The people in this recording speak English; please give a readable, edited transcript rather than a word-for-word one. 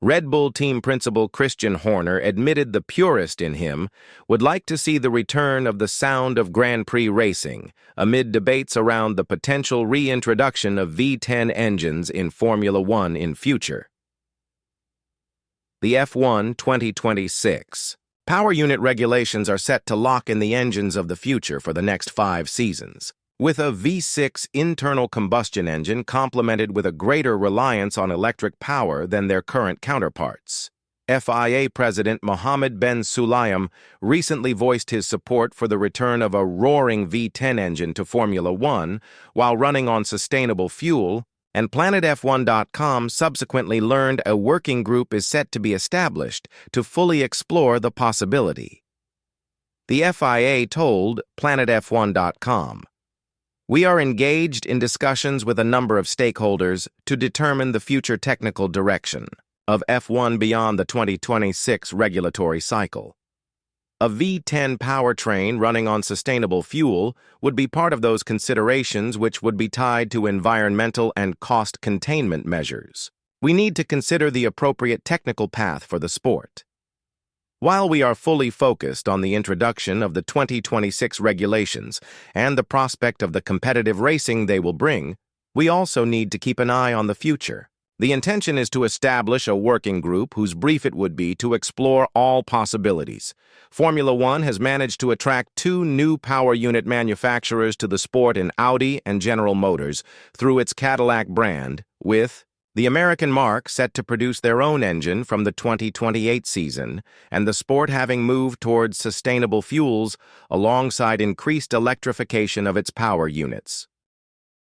Red Bull team principal Christian Horner admitted the purist in him would like to see the return of the sound of Grand Prix racing, amid debates around the potential reintroduction of V10 engines in Formula One in future. The F1 2026 power unit regulations are set to lock in the engines of the future for the next 5 seasons, with a V6 internal combustion engine complemented with a greater reliance on electric power than their current counterparts. FIA President Mohammed Ben Sulayem recently voiced his support for the return of a roaring V10 engine to Formula One while running on sustainable fuel, and PlanetF1.com subsequently learned a working group is set to be established to fully explore the possibility. The FIA told PlanetF1.com, "We are engaged in discussions with a number of stakeholders to determine the future technical direction of F1 beyond the 2026 regulatory cycle. A V10 powertrain running on sustainable fuel would be part of those considerations, which would be tied to environmental and cost containment measures. We need to consider the appropriate technical path for the sport. While we are fully focused on the introduction of the 2026 regulations and the prospect of the competitive racing they will bring, we also need to keep an eye on the future. The intention is to establish a working group whose brief it would be to explore all possibilities. Formula One has managed to attract 2 new power unit manufacturers to the sport in Audi and General Motors through its Cadillac brand, with the American marque set to produce their own engine from the 2028 season, and the sport having moved towards sustainable fuels alongside increased electrification of its power units.